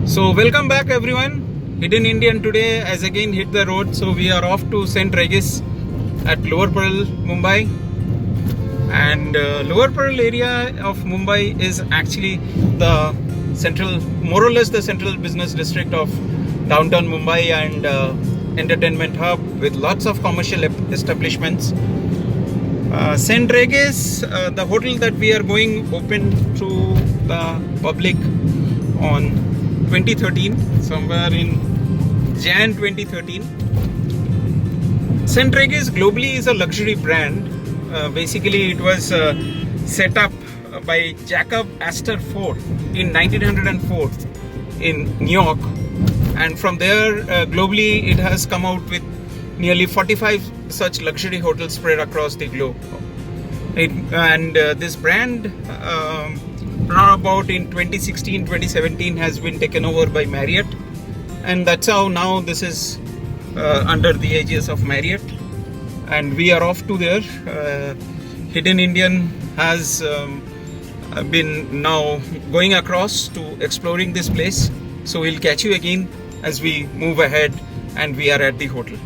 So welcome back everyone. Hidden Indian today has again hit the road. So we are off to St. Regis at Lower Parel, Mumbai. And Lower Parel area of Mumbai is actually the central, more or less the central business district of downtown Mumbai and entertainment hub with lots of commercial establishments. St. Regis, the hotel that we are going, opened to the public on 2013, somewhere in Jan 2013. St. Regis globally is a luxury brand. Basically, it was set up by Jacob Astor Ford in 1904 in New York, and from there globally it has come out with nearly 45 such luxury hotels spread across the globe. This brand around about in 2016-2017 has been taken over by Marriott, and that's how now this is under the aegis of Marriott, and we are off to there. Hidden Indian has been now going across to exploring this place, so we'll catch you again as we move ahead and we are at the hotel.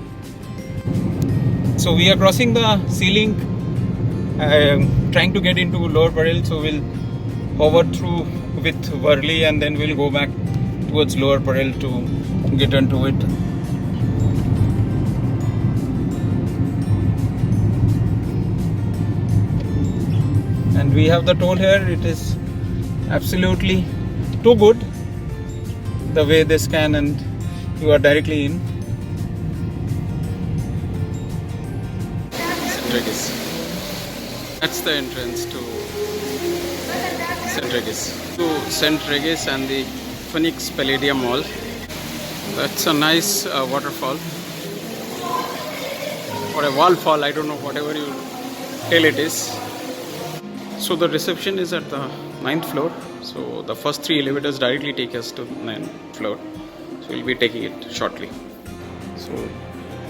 So we are crossing the Sea Link, trying to get into Lower Parel, so we'll hover through with Worli and then we'll go back towards Lower Parel to get onto it. And we have the toll here. It is absolutely too good the way they scan and you are directly in. St. Regis. That's the entrance to St. Regis. To St. Regis and the Phoenix Palladium Mall. That's a nice waterfall. Or a wallfall, I don't know, whatever you tell it is. So the reception is at the 9th floor. So the first 3 elevators directly take us to 9th floor. So we'll be taking it shortly. So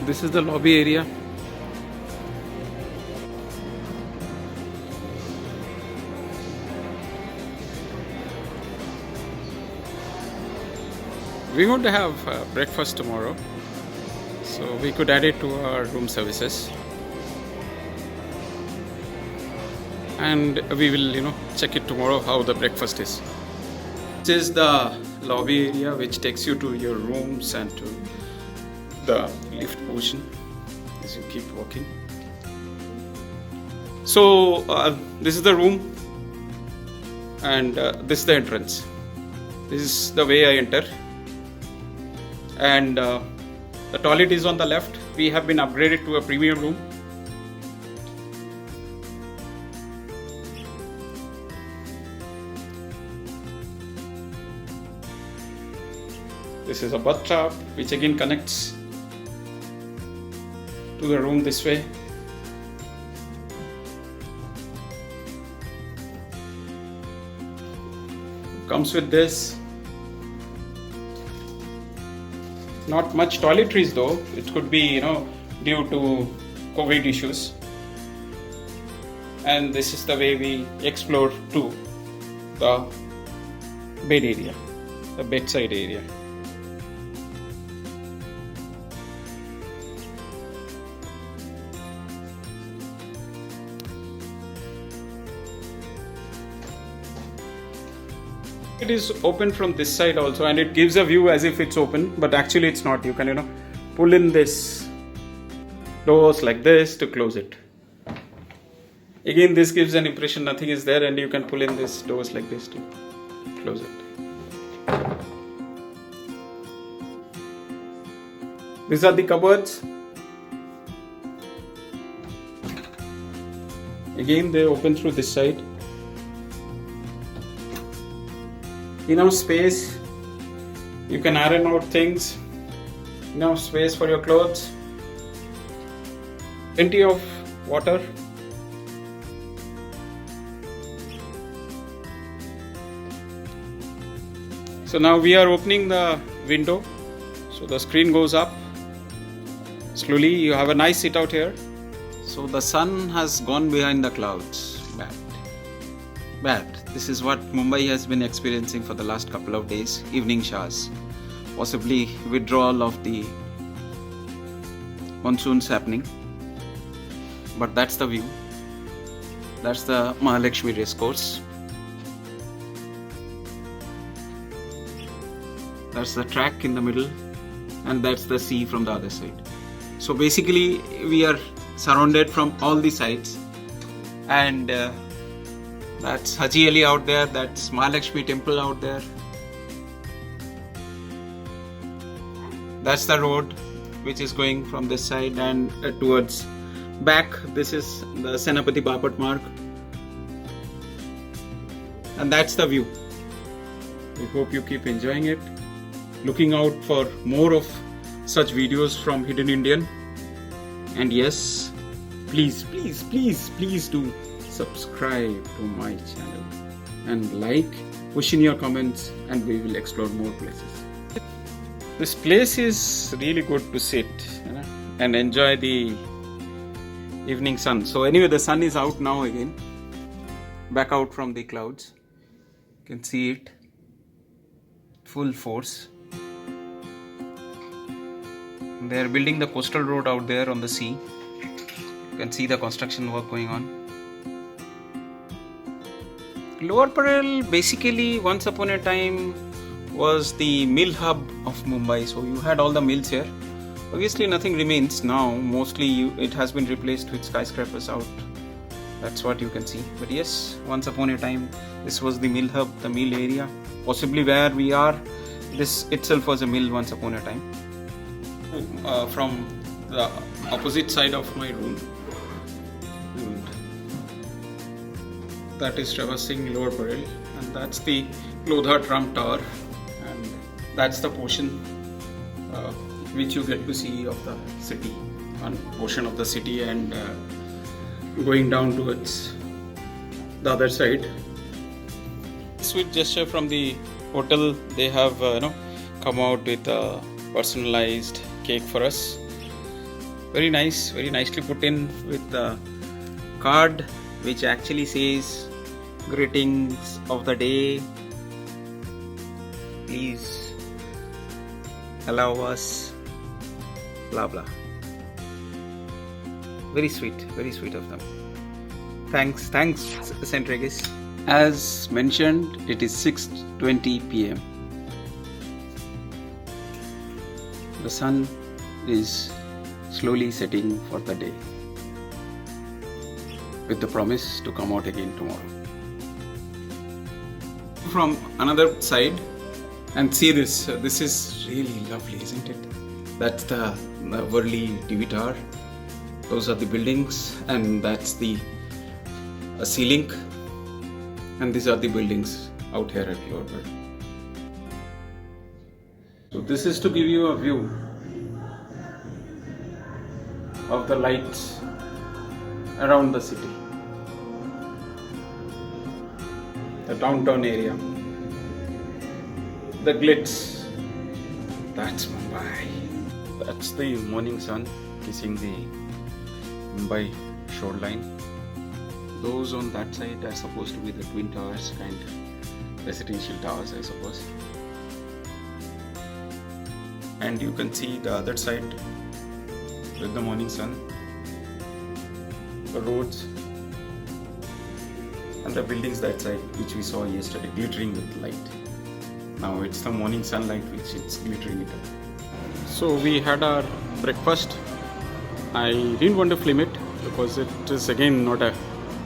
this is the lobby area. We're going to have breakfast tomorrow, so we could add it to our room services, and we will, check it tomorrow how the breakfast is. This is the lobby area which takes you to your rooms and to the lift portion as you keep walking. So this is the room, and this is the entrance. This is the way I enter. And the toilet is on the left. We have been upgraded to a premium room. This is a bathtub which again connects to the room this way. Comes with this. Not much toiletries though. It could be, due to COVID issues. And this is the way we explore to the bed area, the bedside area. It is open from this side also, and it gives a view as if it's open, but actually it's not. You can, pull in this doors like this to close it. Again, this gives an impression nothing is there, and you can pull in this doors like this to close it. These are the cupboards. Again, they open through this side. Enough space, you can iron out things, enough space for your clothes, plenty of water. So now we are opening the window, so the screen goes up slowly. You have a nice sit out here. So the sun has gone behind the clouds. Bad. This is what Mumbai has been experiencing for the last couple of days. Evening showers, possibly withdrawal of the monsoons happening. But that's the view. That's the Mahalakshmi Racecourse. That's the track in the middle, and that's the sea from the other side. So basically we are surrounded from all the sides, and that's Haji Ali out there, that's Mahalakshmi temple out there. That's the road which is going from this side and towards back. This is the Senapati Bapat Marg, and that's the view. We hope you keep enjoying it. Looking out for more of such videos from Hidden Indian. And yes, please do subscribe to my channel and like, push in your comments, and we will explore more places. This place is really good to sit, you know, and enjoy the evening sun. So anyway, the sun is out now again, back out from the clouds. You can see it full force. They are building the coastal road out there on the sea. You can see the construction work going on. Lower Parel basically once upon a time was the mill hub of Mumbai. So you had all the mills here. Obviously nothing remains now. Mostly it has been replaced with skyscrapers out. That's what you can see. But yes, once upon a time this was the mill hub, the mill area. Possibly where we are, this itself was a mill once upon a time. From the opposite side of my room, and that is traversing Lower Parel, and that's the Lodha Tram Tower, and that's the portion which you get to see of the city, one portion of the city, and going down towards the other side. Sweet gesture from the hotel. They have come out with a personalized cake for us. Very nice, very nicely put in with the card which actually says greetings of the day. Please allow us, blah blah. Very sweet of them. Thanks St. Regis. As mentioned, it is 6:20 p.m. The sun is slowly setting for the day, with the promise to come out again tomorrow. From another side and see this. This is really lovely, isn't it? That's the Worli TV Tower. Those are the buildings, and that's the Sea Link, and these are the buildings out here at Lower Parel. So this is to give you a view of the lights around the city, the downtown area, the glitz. That's Mumbai. That's the morning sun kissing the Mumbai shoreline. Those on that side are supposed to be the Twin Towers, kind of residential towers, I suppose. And you can see the other side with the morning sun, the roads, and the buildings that side which we saw yesterday glittering with light. Now it's the morning sunlight which is glittering it up. So we had our breakfast. I didn't want to film it because it is again not a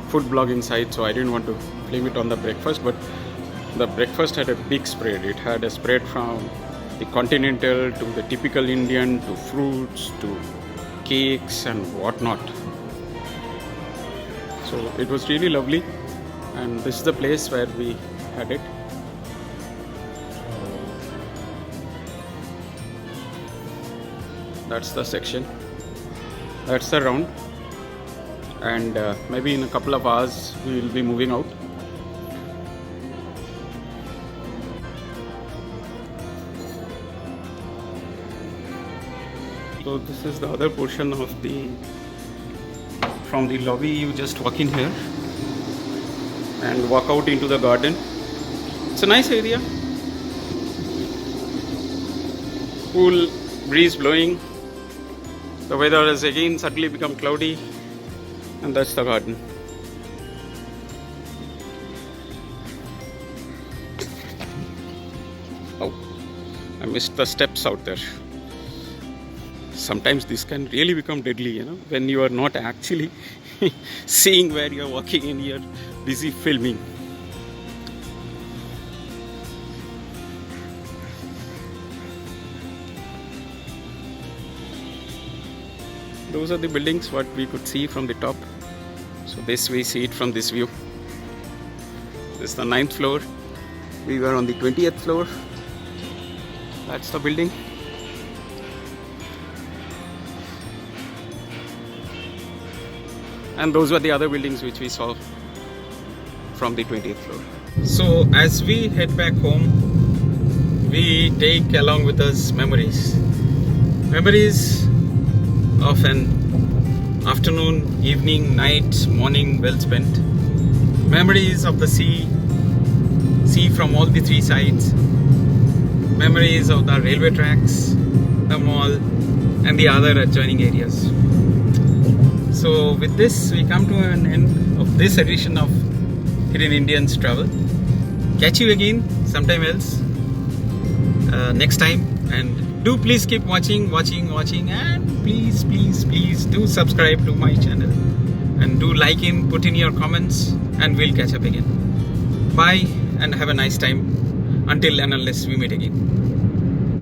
food blogging site, so I didn't want to film it on the breakfast, but the breakfast had a big spread. It had a spread from the continental to the typical Indian to fruits to cakes and whatnot. So it was really lovely, and this is the place where we had it. That's the section, that's the round, and maybe in a couple of hours we will be moving out. So this is the other portion of the, from the lobby you just walk in here, and walk out into the garden. It's a nice area. Cool breeze blowing. The weather has again suddenly become cloudy, and that's the garden. Oh, I missed the steps out there. Sometimes this can really become deadly, you know, when you are not actually seeing where you are walking and you're busy filming. Those are the buildings what we could see from the top. So this we see it from this view. This is the 9th floor. We were on the 20th floor. That's the building. And those were the other buildings which we saw from the 20th floor. So as we head back home, we take along with us memories. Memories of an afternoon, evening, night, morning well spent. Memories of the sea from all the three sides. Memories of the railway tracks, the mall, and the other adjoining areas. So with this, we come to an end of this edition of Hidden Indians Travel. Catch you again sometime else, next time, and do please keep watching, and please do subscribe to my channel, and do like in, put in your comments, and we'll catch up again. Bye, and have a nice time until and unless we meet again.